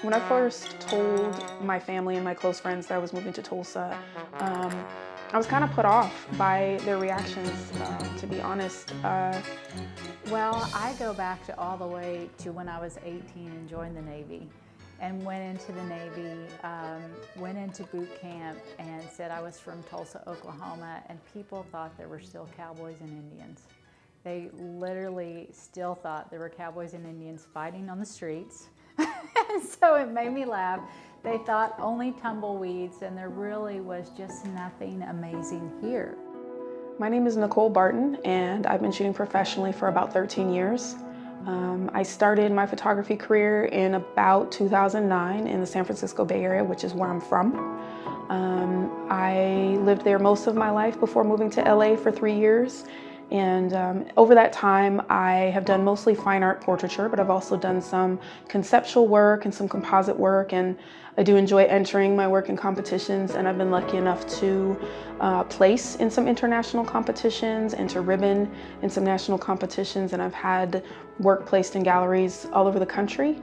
When I first told my family and my close friends that I was moving to Tulsa, I was kind of put off by their reactions, to be honest. Well, I go back to all the way to when I was 18 and joined the Navy and went into the Navy, went into boot camp and said I was from Tulsa, Oklahoma, and people thought there were still cowboys and Indians. They literally still thought there were cowboys and Indians fighting on the streets. And so it made me laugh. They thought only tumbleweeds, and there really was just nothing amazing here. My name is Nicole Barton, and I've been shooting professionally for about 13 years. I started my photography career in about 2009 in the San Francisco Bay Area, which is where I'm from. I lived there most of my life before moving to LA for 3 years. And over that time, I have done mostly fine art portraiture, but I've also done some conceptual work and some composite work, and I do enjoy entering my work in competitions, and I've been lucky enough to place in some international competitions and to ribbon in some national competitions, and I've had work placed in galleries all over the country.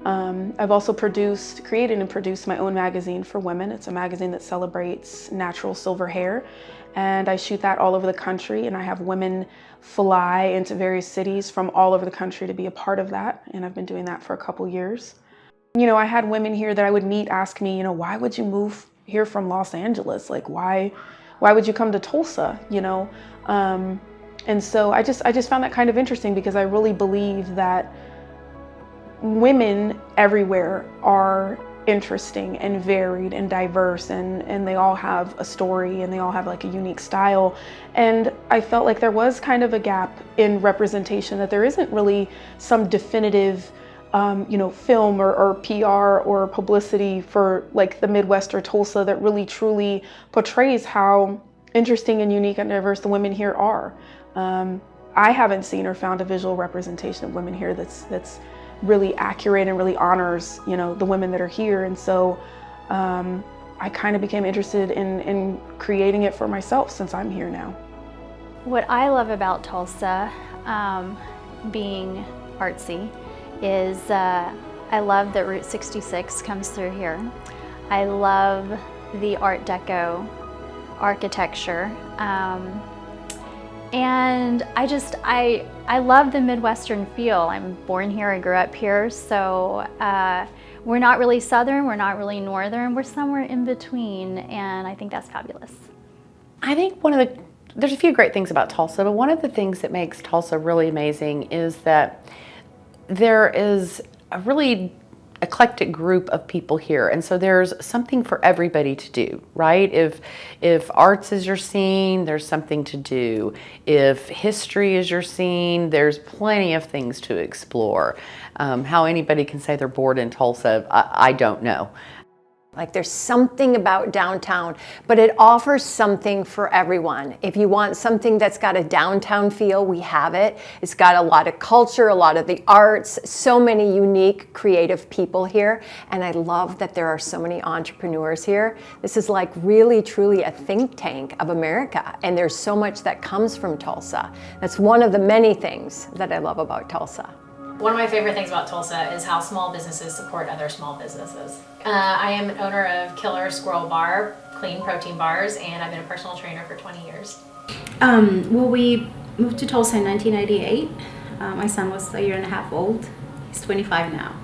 I've also created and produced my own magazine for women. It's a magazine that celebrates natural silver hair, and I shoot that all over the country, and I have women fly into various cities from all over the country to be a part of that, and I've been doing that for a couple years. You know, I had women here that I would meet ask me, why would you move here from Los Angeles? Like, why would you come to Tulsa, And so I just found that kind of interesting, because I really believe that women everywhere are interesting and varied and diverse, and they all have a story, and they all have like a unique style. And I felt like there was kind of a gap in representation, that there isn't really some definitive film or PR or publicity for like the Midwest or Tulsa that really truly portrays how interesting and unique and diverse the women here are. I haven't seen or found a visual representation of women here that's really accurate and really honors, the women that are here. And so I kind of became interested in creating it for myself since I'm here now. What I love about Tulsa, being artsy, is I love that Route 66 comes through here. I love the Art Deco architecture. And I love the Midwestern feel. I'm born here, I grew up here, so we're not really Southern, we're not really Northern, we're somewhere in between, and I think that's fabulous. I think there's a few great things about Tulsa, but one of the things that makes Tulsa really amazing is that there is a really eclectic group of people here, and so there's something for everybody to do, right? If arts is your scene, there's something to do. If history is your scene, there's plenty of things to explore. How anybody can say they're bored in Tulsa, I don't know. Like, there's something about downtown, but it offers something for everyone. If you want something that's got a downtown feel, we have it. It's got a lot of culture, a lot of the arts, so many unique, creative people here. And I love that there are so many entrepreneurs here. This is like really, truly a think tank of America. And there's so much that comes from Tulsa. That's one of the many things that I love about Tulsa. One of my favorite things about Tulsa is how small businesses support other small businesses. I am an owner of Killer Squirrel Bar, clean protein bars, and I've been a personal trainer for 20 years. Well, we moved to Tulsa in 1998. My son was a year and a half old. He's 25 now.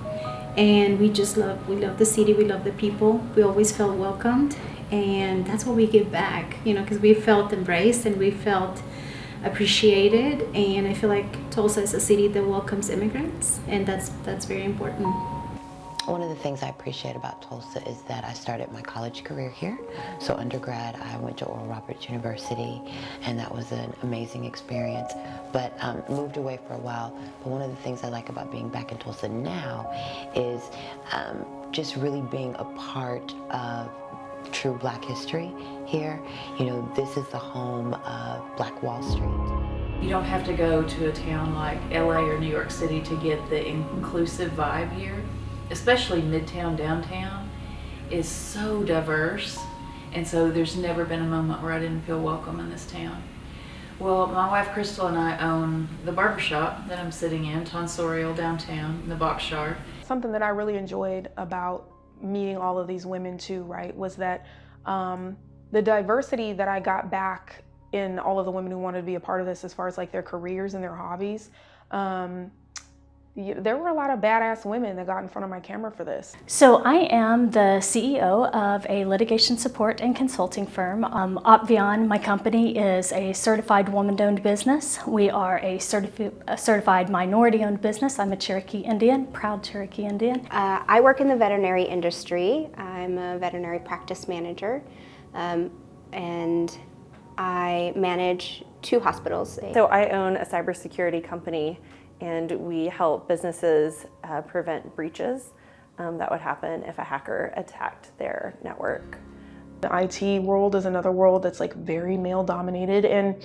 And we love the city, we love the people. We always felt welcomed, and that's what we give back, because we felt embraced and we felt appreciated, and I feel like Tulsa is a city that welcomes immigrants, and that's very important. One of the things I appreciate about Tulsa is that I started my college career here. So undergrad, I went to Oral Roberts University, and that was an amazing experience, but moved away for a while. But one of the things I like about being back in Tulsa now is just really being a part of true Black history here. This is the home of Black Wall Street. You don't have to go to a town like LA or New York City to get the inclusive vibe here. Especially Midtown, downtown is so diverse, and so there's never been a moment where I didn't feel welcome in this town. Well, my wife Crystal and I own the barbershop that I'm sitting in, Tonsorial downtown, the Box Sharp. something that I really enjoyed about meeting all of these women too, right, was that the diversity that I got back in all of the women who wanted to be a part of this as far as like their careers and their hobbies. There were a lot of badass women that got in front of my camera for this. So I am the CEO of a litigation support and consulting firm. Opvion, my company, is a certified woman-owned business. We are a certified minority-owned business. I'm a Cherokee Indian, proud Cherokee Indian. I work in the veterinary industry. I'm a veterinary practice manager, and I manage 2 hospitals. So I own a cybersecurity company, and we help businesses prevent breaches that would happen if a hacker attacked their network. The IT world is another world that's like very male dominated, and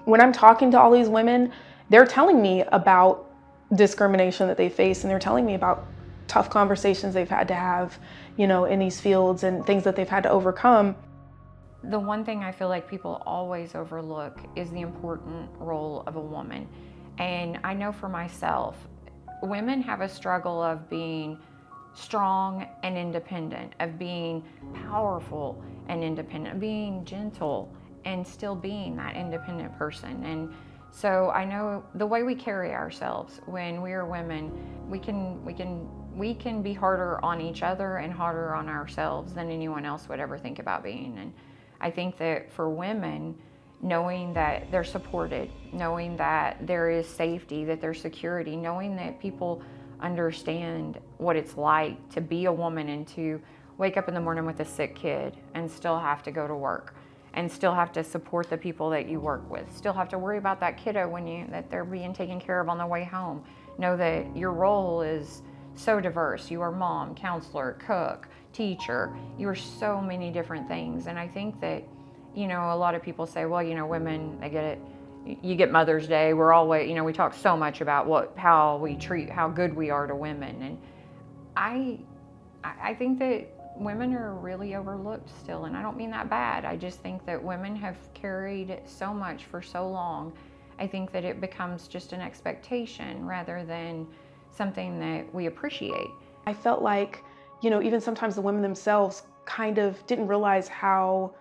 when I'm talking to all these women, they're telling me about discrimination that they face, and they're telling me about tough conversations they've had to have, you know, in these fields and things that they've had to overcome. The one thing I feel like people always overlook is the important role of a woman. And I know for myself, women have a struggle of being strong and independent, of being powerful and independent, of being gentle and still being that independent person. And so I know the way we carry ourselves when we are women, we can be harder on each other and harder on ourselves than anyone else would ever think about being. And I think that for women, knowing that they're supported, knowing that there is safety, that there's security, knowing that people understand what it's like to be a woman and to wake up in the morning with a sick kid and still have to go to work and still have to support the people that you work with, still have to worry about that kiddo that they're being taken care of on the way home. Know that your role is so diverse. You are mom, counselor, cook, teacher. You are so many different things. And I think that, you know, a lot of people say, well, you know, women, they get it. You get Mother's Day. We're always, you know, we talk so much about how good we are to women. And I think that women are really overlooked still. And I don't mean that bad. I just think that women have carried so much for so long. I think that it becomes just an expectation rather than something that we appreciate. I felt like, you know, even sometimes the women themselves kind of didn't realize how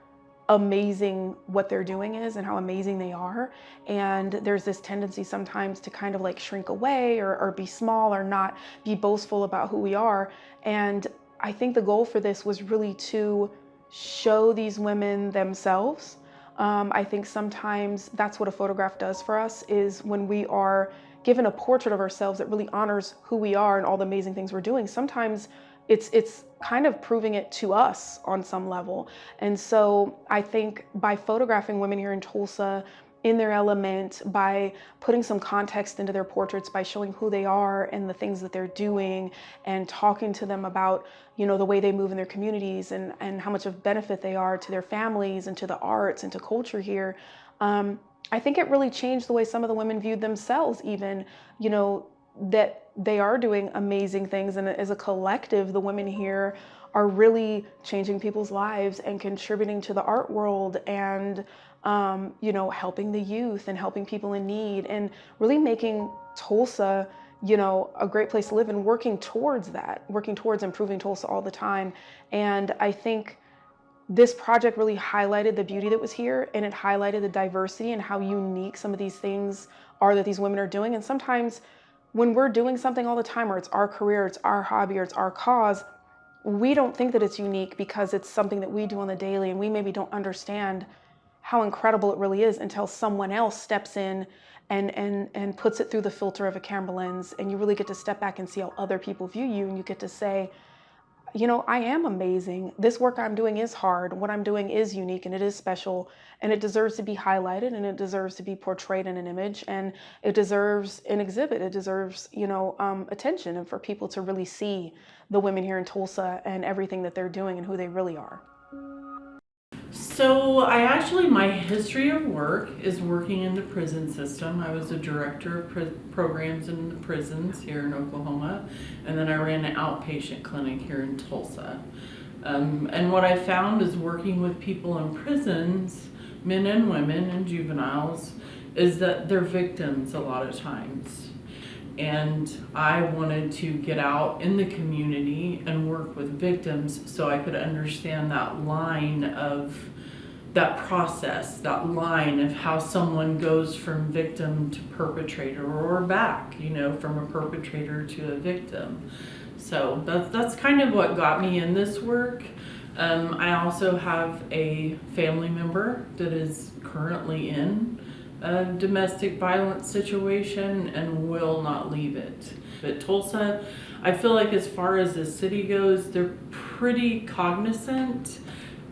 amazing what they're doing is and how amazing they are. And there's this tendency sometimes to kind of like shrink away or be small or not be boastful about who we are. And I think the goal for this was really to show these women themselves. I think sometimes that's what a photograph does for us, is when we are given a portrait of ourselves that really honors who we are and all the amazing things we're doing. Sometimes it's kind of proving it to us on some level. And so I think by photographing women here in Tulsa in their element, by putting some context into their portraits, by showing who they are and the things that they're doing and talking to them about, you know, the way they move in their communities and how much of benefit they are to their families and to the arts and to culture here, I think it really changed the way some of the women viewed themselves even, you know, that they are doing amazing things. And as a collective, the women here are really changing people's lives and contributing to the art world and, you know, helping the youth and helping people in need and really making Tulsa, you know, a great place to live and working towards that, working towards improving Tulsa all the time. And I think this project really highlighted the beauty that was here, and it highlighted the diversity and how unique some of these things are that these women are doing. And sometimes when we're doing something all the time, or it's our career, it's our hobby, or it's our cause, we don't think that it's unique because it's something that we do on the daily, and we maybe don't understand how incredible it really is until someone else steps in and puts it through the filter of a camera lens, and you really get to step back and see how other people view you, and you get to say, you know, I am amazing. This work I'm doing is hard. What I'm doing is unique and it is special, and it deserves to be highlighted, and it deserves to be portrayed in an image, and it deserves an exhibit. It deserves, you know, attention, and for people to really see the women here in Tulsa and everything that they're doing and who they really are. So my history of work is working in the prison system. I was a director of programs in the prisons here in Oklahoma, and then I ran an outpatient clinic here in Tulsa. And what I found is working with people in prisons, men and women and juveniles, is that they're victims a lot of times. and I wanted to get out in the community and work with victims so I could understand that line of that process, that line of how someone goes from victim to perpetrator or back, you know, from a perpetrator to a victim. So that's kind of what got me in this work. I also have a family member that is currently in a domestic violence situation and will not leave it. But Tulsa, I feel like as far as the city goes, they're pretty cognizant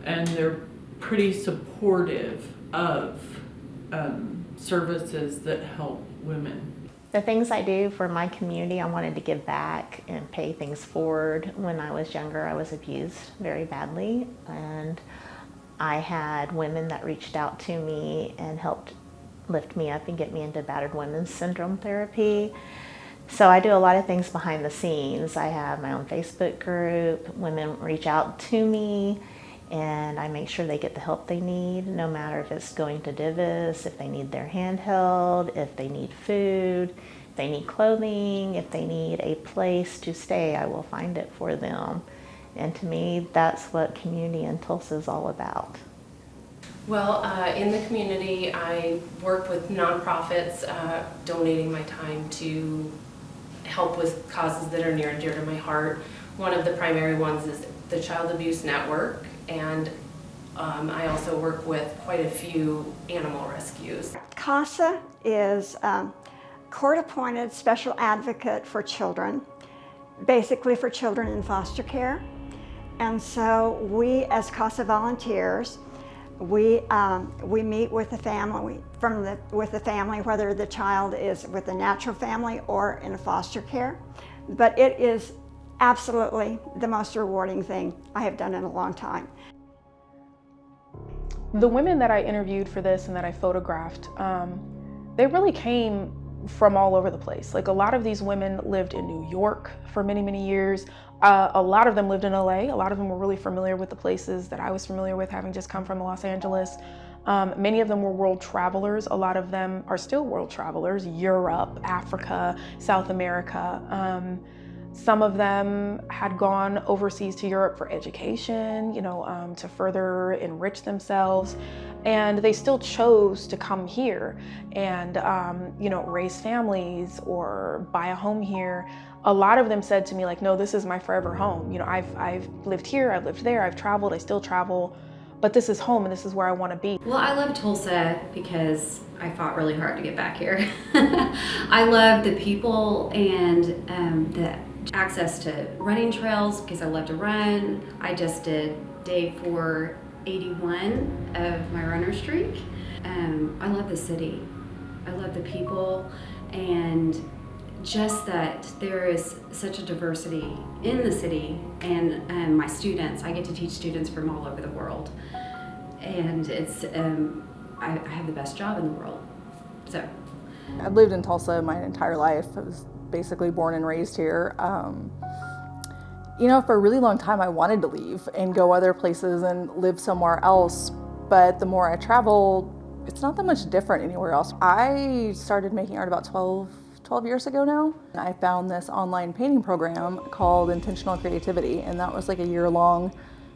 and they're pretty supportive of services that help women. The things I do for my community, I wanted to give back and pay things forward. When I was younger, I was abused very badly, and I had women that reached out to me and helped lift me up and get me into battered women's syndrome therapy. So I do a lot of things behind the scenes. I have my own Facebook group. Women reach out to me, and I make sure they get the help they need, no matter if it's going to Divis, if they need their hand held, if they need food, if they need clothing, if they need a place to stay, I will find it for them. And to me, that's what community in Tulsa is all about. Well, in the community, I work with nonprofits, donating my time to help with causes that are near and dear to my heart. One of the primary ones is the Child Abuse Network, and I also work with quite a few animal rescues. CASA is court-appointed special advocate for children, basically for children in foster care. And so we, as CASA volunteers, we meet with the family, whether the child is with a natural family or in a foster care. But it is absolutely the most rewarding thing I have done in a long time. The women that I interviewed for this and that I photographed, they really came from all over the place. Like, a lot of these women lived in New York for many, many years. A lot of them lived in LA. A lot of them were really familiar with the places that I was familiar with, having just come from Los Angeles. Many of them were world travelers. A lot of them are still world travelers, Europe, Africa, South America. Some of them had gone overseas to Europe for education, to further enrich themselves. And they still chose to come here and, raise families or buy a home here. A lot of them said to me, like, no, this is my forever home. I've lived here, I've lived there, I've traveled, I still travel, but this is home and this is where I want to be. Well, I love Tulsa because I fought really hard to get back here. I love the people and the access to running trails because I love to run. I just did day 481 of my runner streak. I love the city. I love the people, and just that there is such a diversity in the city, and my students, I get to teach students from all over the world, and it's I have the best job in the world. So I've lived in Tulsa my entire life. I was basically born and raised here. For a really long time I wanted to leave and go other places and live somewhere else, but the more I travel, it's not that much different anywhere else. I started making art about 12 years ago now. I found this online painting program called Intentional Creativity, and that was like a year-long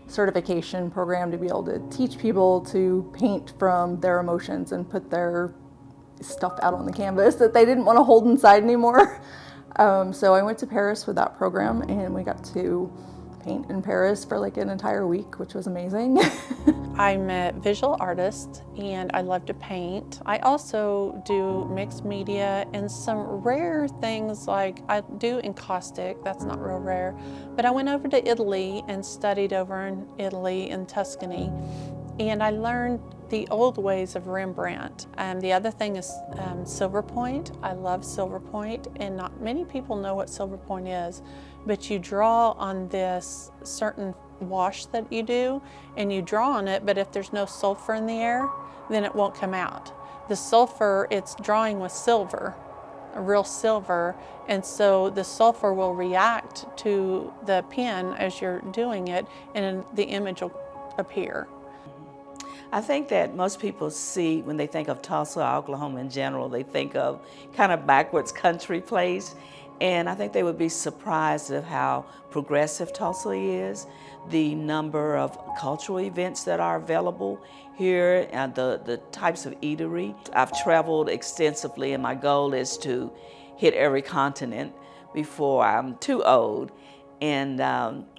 certification program to be able to teach people to paint from their emotions and put their stuff out on the canvas that they didn't want to hold inside anymore. So I went to Paris with that program, and we got to paint in Paris for like an entire week, which was amazing. I'm a visual artist and I love to paint. I also do mixed media and some rare things, like I do encaustic, that's not real rare, but I went over to Italy and studied over in Italy in Tuscany, and I learned the old ways of Rembrandt. The other thing is silver point. I love silver point, and not many people know what silver point is, but you draw on this certain wash that you do, and you draw on it, but if there's no sulfur in the air, then it won't come out. The sulfur, it's drawing with silver, real silver, and so the sulfur will react to the pen as you're doing it, and the image will appear. I think that most people see, when they think of Tulsa, Oklahoma in general, they think of kind of backwards country place. And I think they would be surprised at how progressive Tulsa is, the number of cultural events that are available here, and the types of eatery. I've traveled extensively, and my goal is to hit every continent before I'm too old, and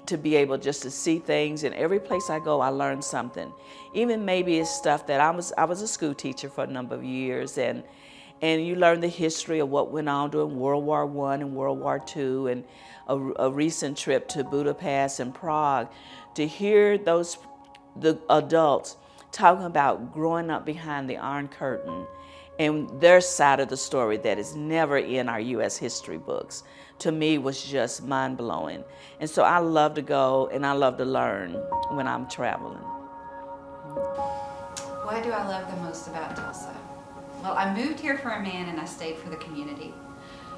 to be able just to see things. And every place I go, I learn something. Even maybe it's stuff that I was a school teacher for a number of years, and you learn the history of what went on during World War I and World War II, and a recent trip to Budapest and Prague, to hear the adults talking about growing up behind the Iron Curtain and their side of the story that is never in our U.S. history books, to me was just mind-blowing. And so I love to go and I love to learn when I'm traveling. What do I love the most about Tulsa? Well, I moved here for a man and I stayed for the community.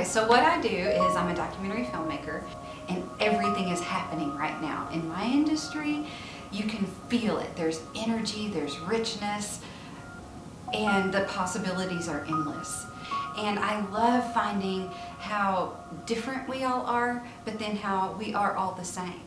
So what I do is I'm a documentary filmmaker, and everything is happening right now. In my industry, you can feel it. There's energy, there's richness, and the possibilities are endless. And I love finding how different we all are, but then how we are all the same.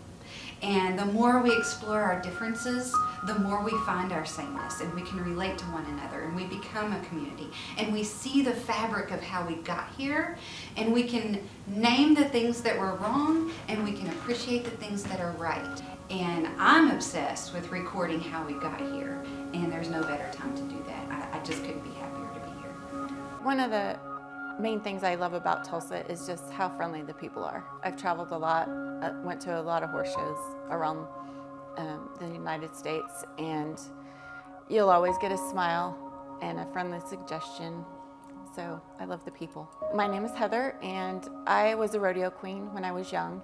And the more we explore our differences, the more we find our sameness, and we can relate to one another, and we become a community. And we see the fabric of how we got here, and we can name the things that were wrong, and we can appreciate the things that are right. And I'm obsessed with recording how we got here, and there's no better time to do that. I just couldn't be happier to be here. One of the main things I love about Tulsa is just how friendly the people are. I've traveled a lot, went to a lot of horse shows around the United States, and you'll always get a smile and a friendly suggestion. So I love the people. My name is Heather, and I was a rodeo queen when I was young,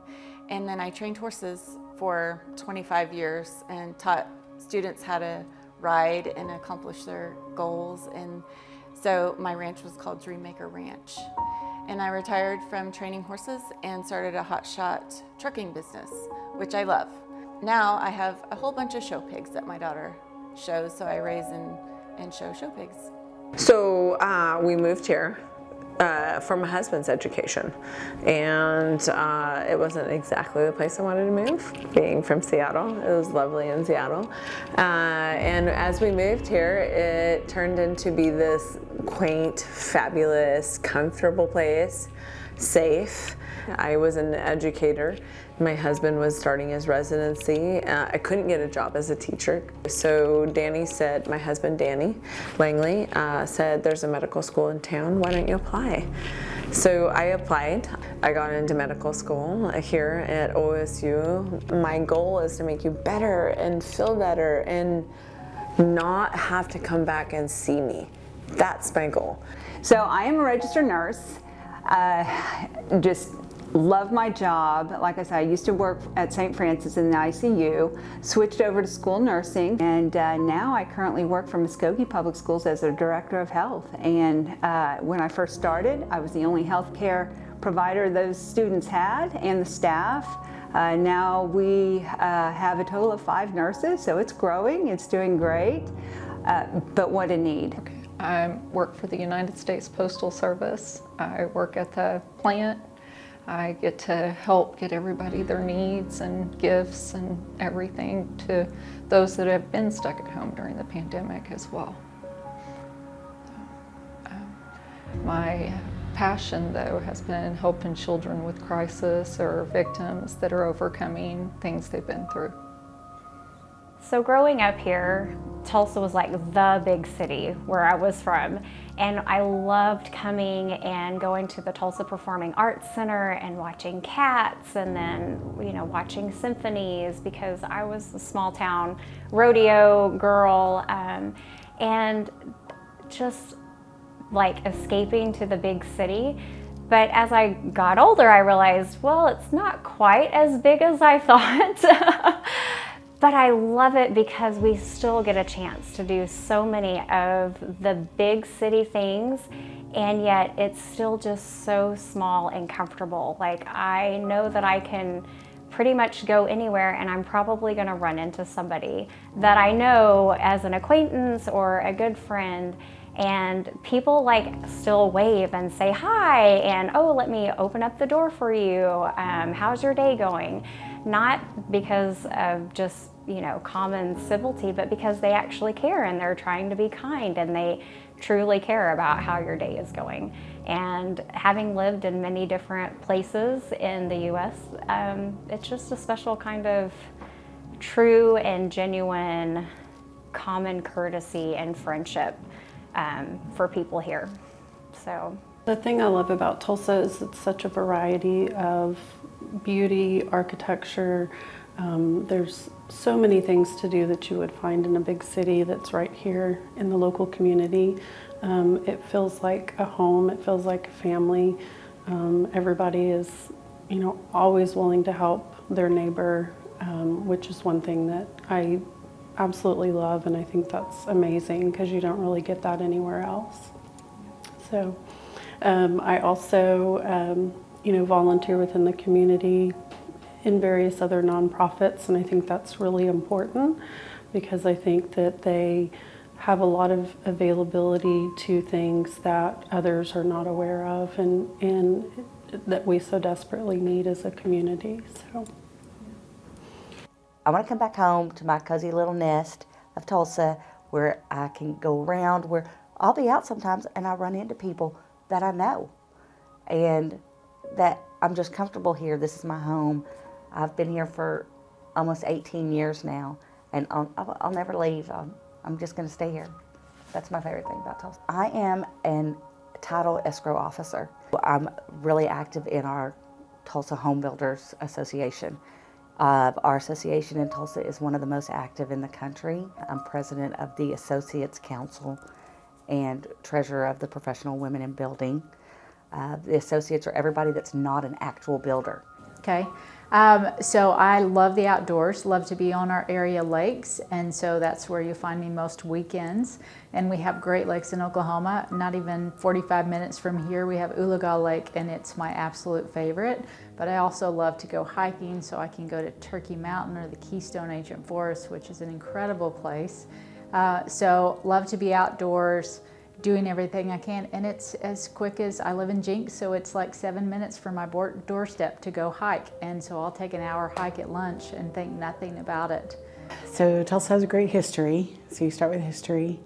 and then I trained horses for 25 years and taught students how to ride and accomplish their goals. And so my ranch was called Dreammaker Ranch. And I retired from training horses and started a hotshot trucking business, which I love. Now I have a whole bunch of show pigs that my daughter shows, so I raise and show show pigs. So we moved here for my husband's education, and it wasn't exactly the place I wanted to move, being from Seattle. It was lovely in Seattle, and as we moved here, it turned into be this quaint, fabulous, comfortable place, safe. I was an educator. My husband was starting his residency. I couldn't get a job as a teacher. So Danny said, my husband Danny Langley said, there's a medical school in town, why don't you apply? So I applied. I got into medical school here at OSU. My goal is to make you better and feel better and not have to come back and see me. That's my goal. So I am a registered nurse. Just love my job. Like I said, I used to work at St. Francis in the ICU, switched over to school nursing, and now I currently work for Muskogee Public Schools as their director of health. And when I first started, I was the only healthcare provider those students had and the staff. Now we have a total of 5 nurses, so it's growing, it's doing great, but what a need. Okay. I work for the United States Postal Service. I work at the plant. I get to help get everybody their needs and gifts and everything to those that have been stuck at home during the pandemic as well. My passion, though, has been helping children with crisis or victims that are overcoming things they've been through. So growing up here, Tulsa was like the big city where I was from, and I loved coming and going to the Tulsa Performing Arts Center and watching cats, and then watching symphonies, because I was a small town rodeo girl, and just like escaping to the big city. But as I got older, I realized, well, it's not quite as big as I thought. But I love it because we still get a chance to do so many of the big city things, and yet it's still just so small and comfortable. Like, I know that I can pretty much go anywhere and I'm probably going to run into somebody that I know as an acquaintance or a good friend, and people like still wave and say hi and, oh, let me open up the door for you. How's your day going? Not because of just, you know, common civility, but because they actually care and they're trying to be kind and they truly care about how your day is going. And having lived in many different places in the U.S., it's just a special kind of true and genuine common courtesy and friendship for people here. So the thing I love about Tulsa is it's such a variety of beauty, architecture. There's so many things to do that you would find in a big city that's right here in the local community. It feels like a home, it feels like a family. Everybody is, you know, always willing to help their neighbor, which is one thing that I absolutely love, and I think that's amazing because you don't really get that anywhere else. So I also, you know, volunteer within the community in various other nonprofits, and I think that's really important because I think that they have a lot of availability to things that others are not aware of and that we so desperately need as a community. So I want to come back home to my cozy little nest of Tulsa where I can go around, where I'll be out sometimes and I run into people that I know and that I'm just comfortable here. This is my home. I've been here for almost 18 years now, and I'll never leave. I'm just going to stay here. That's my favorite thing about Tulsa. I am an title escrow officer. I'm really active in our Tulsa Home Builders Association. Our association in Tulsa is one of the most active in the country. I'm president of the Associates Council and treasurer of the Professional Women in Building. The associates are everybody that's not an actual builder. Okay. So I love the outdoors, love to be on our area lakes, and so that's where you find me most weekends. And we have great lakes in Oklahoma. Not even 45 minutes from here, we have Ulaga Lake, and it's my absolute favorite. But I also love to go hiking, so I can go to Turkey Mountain or the Keystone Ancient Forest, which is an incredible place. So love to be outdoors, doing everything I can, and it's as quick as I live in Jinx, so it's like 7 minutes from my doorstep to go hike, and so I'll take an hour hike at lunch and think nothing about it. So Tulsa has a great history. So you start with history,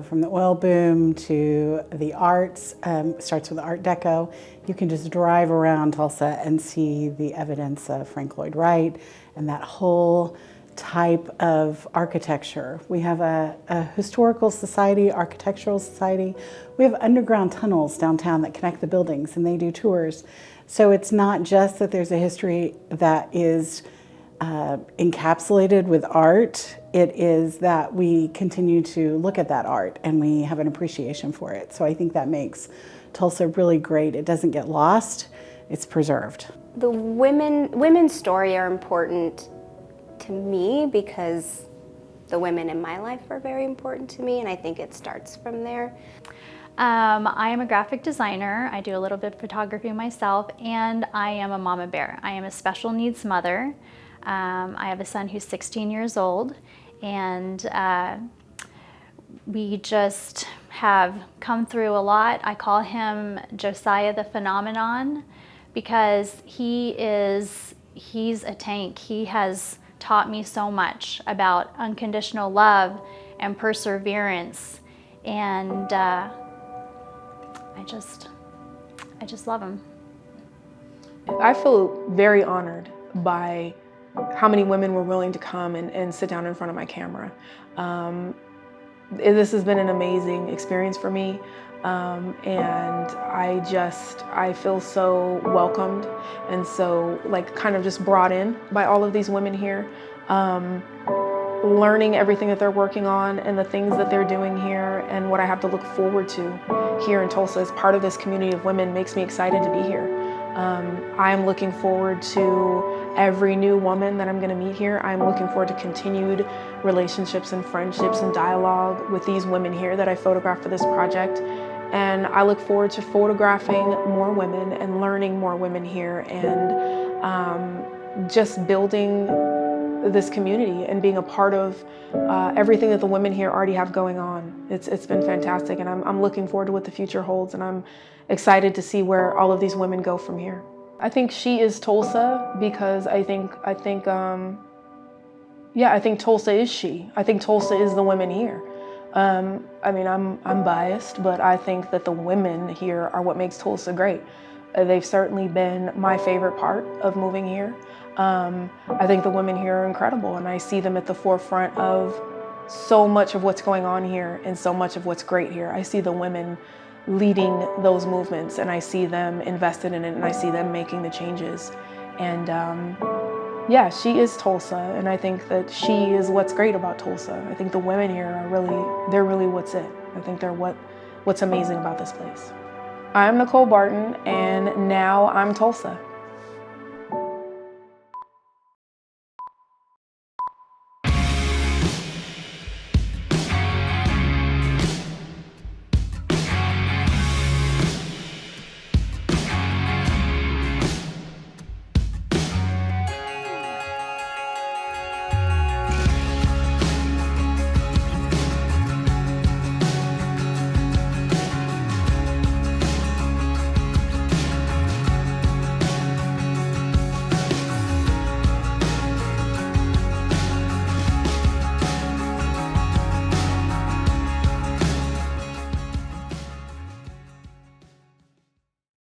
from the oil boom to the arts. Starts with Art Deco. You can just drive around Tulsa and see the evidence of Frank Lloyd Wright and that whole type of architecture. We have a historical society, architectural society. We have underground tunnels downtown that connect the buildings, and they do tours. So it's not just that there's a history that is encapsulated with art, it is that we continue to look at that art and we have an appreciation for it. So I think that makes Tulsa really great. It doesn't get lost, it's preserved. The women's story are important to me because the women in my life are very important to me, and I think it starts from there. I am a graphic designer. I do a little bit of photography myself, and I am a mama bear. I am a special needs mother. I have a son who's 16 years old, and we just have come through a lot. I call him Josiah the Phenomenon because he's a tank. He has taught me so much about unconditional love and perseverance, and I just love him. I feel very honored by how many women were willing to come and sit down in front of my camera. This has been an amazing experience for me, and I feel so welcomed and so kind of just brought in by all of these women here. Learning everything that they're working on and the things that they're doing here and what I have to look forward to here in Tulsa as part of this community of women makes me excited to be here. I'm looking forward to every new woman that I'm going to meet here. I'm looking forward to continued relationships and friendships and dialogue with these women here that I photographed for this project. And I look forward to photographing more women and learning more women here and just building this community and being a part of everything that the women here already have going on. It's been fantastic, and I'm looking forward to what the future holds, and I'm excited to see where all of these women go from here. I think she is Tulsa because I think Tulsa is she. I think Tulsa is the women here. I mean, I'm biased, but I think that the women here are what makes Tulsa great. They've certainly been my favorite part of moving here. I think the women here are incredible, and I see them at the forefront of so much of what's going on here and so much of what's great here. I see the women leading those movements, and I see them invested in it, and I see them making the changes. And yeah, she is Tulsa, and I think that she is what's great about Tulsa. I think the women here are they're really what's it. I think they're what's amazing about this place. I'm Nicole Barton, and now I'm Tulsa.